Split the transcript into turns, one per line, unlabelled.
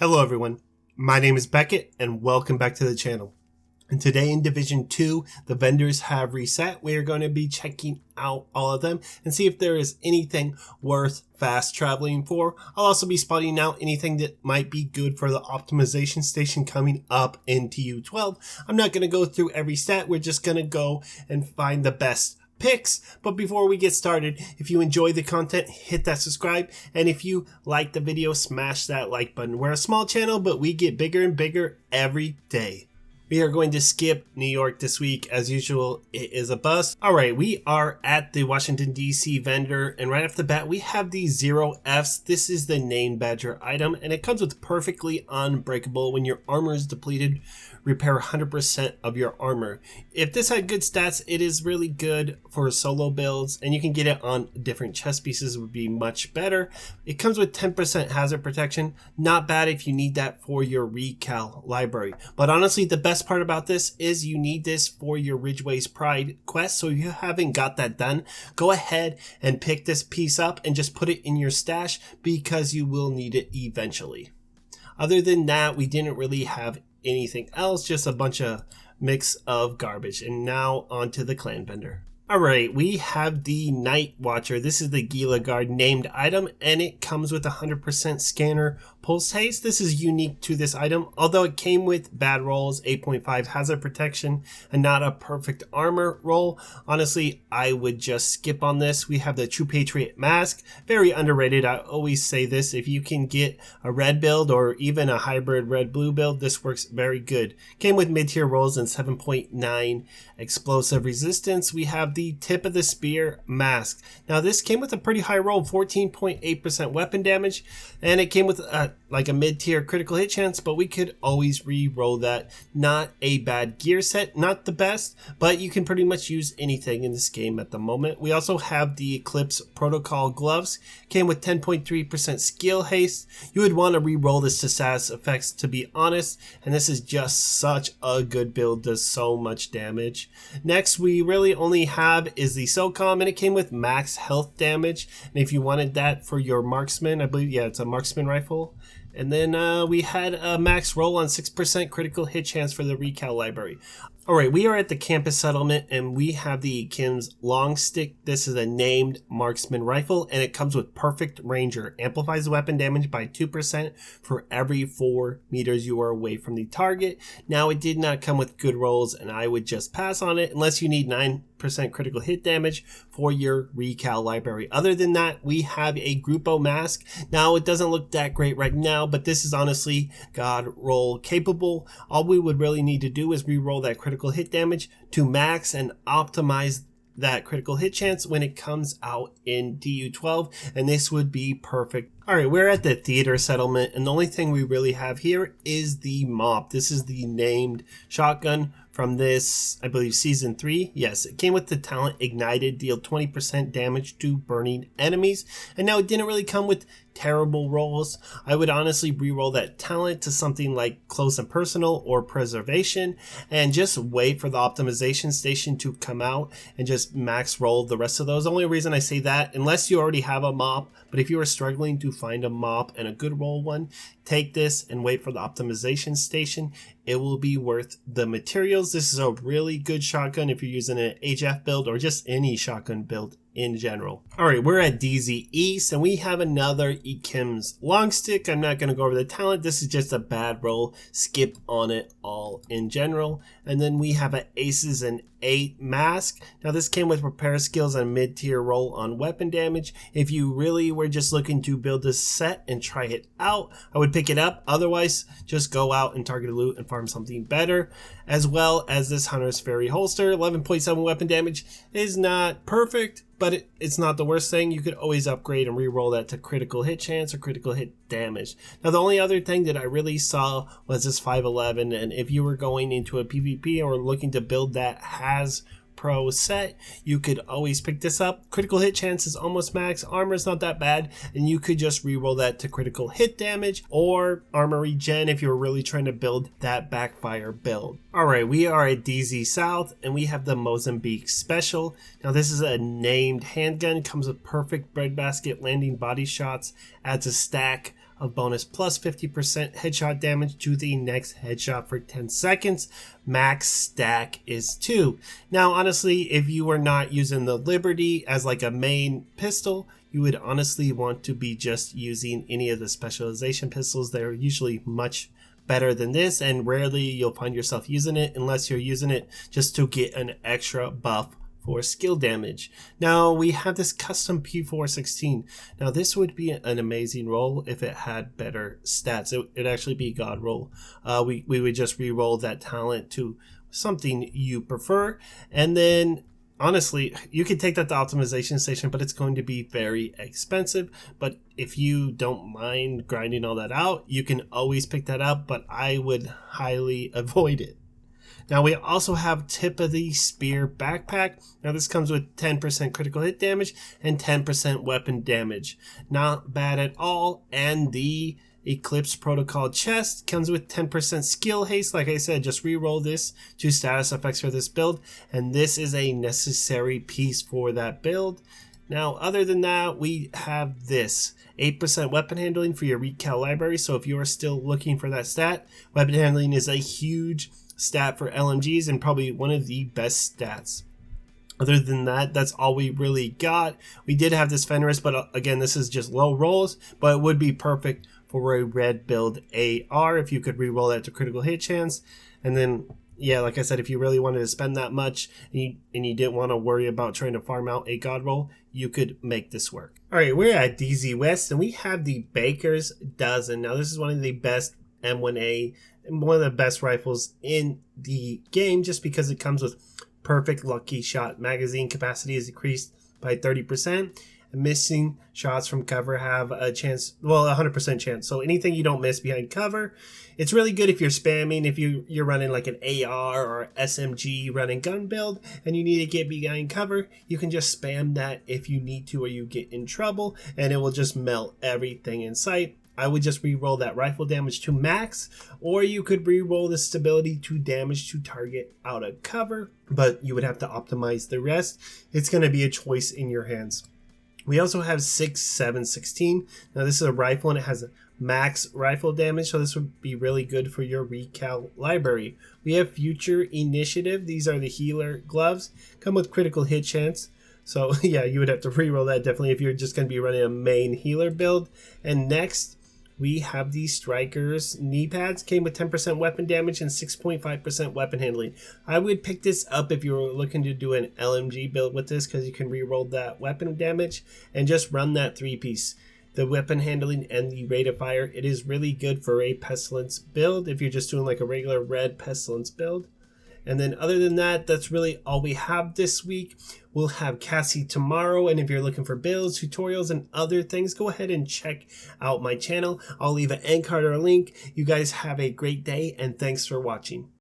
Hello everyone, my name is Beckett and welcome back to the channel. And today in Division 2, the vendors have reset. We are going to be checking out all of them and see if there is anything worth fast traveling for. I'll also be spotting out anything that might be good for the optimization station coming up in TU12. I'm not going to go through every stat, we're just going to go and find the best picks. But before we get started, if you enjoy the content, hit that subscribe, and if you like the video, smash that like button. We're a small channel, but we get bigger and bigger every day. We are going to skip New York this week. As usual, it is a bust. Alright, we are at the Washington DC vendor, and right off the bat we have the 0Fs. This is the name badger item, and it comes with perfectly unbreakable. When your armor is depleted, repair 100% of your armor. If this had good stats, it is really good for solo builds, and you can get it on different chest pieces, would be much better. It comes with 10% hazard protection. Not bad if you need that for your recal library. But honestly, the best part about this is you need this for your Ridgeway's Pride quest. So if you haven't got that done, go ahead and pick this piece up and just put it in your stash because you will need it eventually. Other than that, we didn't really have anything else, just a bunch of mix of garbage. And now on to the clan vendor. Alright, we have the Night Watcher. This is the Gila Guard named item, and it comes with 100% scanner pulse haste. This is unique to this item, although it came with bad rolls, 8.5 hazard protection, and not a perfect armor roll. Honestly, I would just skip on this. We have the True Patriot mask, very underrated. I always say this, if you can get a red build or even a hybrid red-blue build, this works very good. Came with mid-tier rolls and 7.9 explosive resistance. We have the Tip of the Spear mask. Now this came with a pretty high roll, 14.8% weapon damage, and it came with like a mid-tier critical hit chance, but we could always re-roll that. Not a bad gear set, not the best, but you can pretty much use anything in this game at the moment. We also have the Eclipse Protocol gloves, came with 10.3% skill haste. You would want to re-roll this to status effects, to be honest, and this is just such a good build, does so much damage. Next, we really only have is the SOCOM, and it came with max health damage, and if you wanted that for your marksman, I believe, yeah, it's a marksman rifle. And then we had a max roll on 6% critical hit chance for the recal library. Alright, we are at the campus settlement and we have the Kim's long stick. This is a named marksman rifle and it comes with perfect ranger. Amplifies the weapon damage by 2% for every 4 meters you are away from the target. Now it did not come with good rolls and I would just pass on it unless you need 9% critical hit damage for your recal library. Other than that, we have a Grupo mask. Now it doesn't look that great right now, but this is honestly god roll capable. All we would really need to do is re-roll that critical hit damage to max and optimize that critical hit chance when it comes out in TU12, and this would be perfect. Alright, we're at the theater settlement, and the only thing we really have here is the mop. This is the named shotgun from this, I believe, season 3. Yes, it came with the talent Ignited, deal 20% damage to burning enemies, and now it didn't really come with terrible rolls. I would honestly re-roll that talent to something like Close and Personal or Preservation, and just wait for the optimization station to come out and just max roll the rest of those. The only reason I say that, unless you already have a mop, but if you are struggling to find a mop and a good roll one, take this and wait for the optimization station. It will be worth the materials. This is a really good shotgun if you're using an HF build or just any shotgun build in general. Alright, we're at DZ East and we have another Ekim's long stick. I'm not going to go over the talent. This is just a bad roll. Skip on it all in general. And then we have an Aces and 8 mask. Now this came with repair skills and mid-tier roll on weapon damage. If you really were just looking to build this set and try it out, I would pick it up. Otherwise, just go out and target loot and farm something better. As well as this Hunter's Ferry holster, 11.7 weapon damage is not perfect, but it's not the worst thing. You could always upgrade and re-roll that to critical hit chance or critical hit damage. Now the only other thing that I really saw was this 511, and if you were going into a PvP or looking to build that has Pro set, you could always pick this up. Critical hit chance is almost max, armor is not that bad, and you could just re-roll that to critical hit damage or armor regen if you're really trying to build that backfire build. Alright, we are at DZ South and we have the Mozambique Special. Now this is a named handgun, comes with perfect breadbasket landing body shots, adds a stack of bonus plus 50% headshot damage to the next headshot for 10 seconds. Max stack is 2. Now, honestly, if you were not using the Liberty as like a main pistol, you would honestly want to be just using any of the specialization pistols. They're usually much better than this, and rarely you'll find yourself using it unless you're using it just to get an extra buff for skill damage. Now we have this custom P416. Now this would be an amazing roll if it had better stats. It'd actually be a god roll. We would just re-roll that talent to something you prefer, and then honestly, you could take that to optimization station, but it's going to be very expensive. But if you don't mind grinding all that out, you can always pick that up, but I would highly avoid it. Now we also have Tip of the Spear backpack. Now this comes with 10% critical hit damage and 10% weapon damage. Not bad at all. And the Eclipse Protocol chest comes with 10% skill haste. Like I said, just re-roll this to status effects for this build, and this is a necessary piece for that build. Now, other than that, we have this 8% weapon handling for your recal library. So if you are still looking for that stat, weapon handling is a huge stat for LMGs and probably one of the best stats. Other than that, that's all we really got. We did have this Fenris, but again, this is just low rolls, but it would be perfect for a red build AR if you could re-roll that to critical hit chance. And then, yeah, like I said, if you really wanted to spend that much and you didn't want to worry about trying to farm out a god roll, you could make this work. All right, we're at DZ West and we have the Baker's Dozen. Now, this is one of the best M1A and one of the best rifles in the game just because it comes with perfect lucky shot. Magazine capacity is increased by 30%. Missing shots from cover have a chance, well, 100% chance. So anything you don't miss behind cover, it's really good if you're spamming, if you're running like an AR or SMG running gun build and you need to get behind cover, you can just spam that if you need to or you get in trouble and it will just melt everything in sight. I would just re-roll that rifle damage to max, or you could re-roll the stability to damage to target out of cover, but you would have to optimize the rest. It's going to be a choice in your hands. We also have 6.7.16. Now this is a rifle and it has a max rifle damage, so this would be really good for your recal library. We have Future Initiative. These are the healer gloves. Come with critical hit chance. So yeah, you would have to re-roll that definitely if you're just going to be running a main healer build. And next, we have the Strikers knee pads. Came with 10% weapon damage and 6.5% weapon handling. I would pick this up if you were looking to do an LMG build with this because you can re-roll that weapon damage and just run that 3-piece. The weapon handling and the rate of fire, it is really good for a Pestilence build if you're just doing like a regular red Pestilence build. And then other than that, that's really all we have this week. We'll have Cassie tomorrow. And if you're looking for builds, tutorials, and other things, go ahead and check out my channel. I'll leave an end card or a link. You guys have a great day and thanks for watching.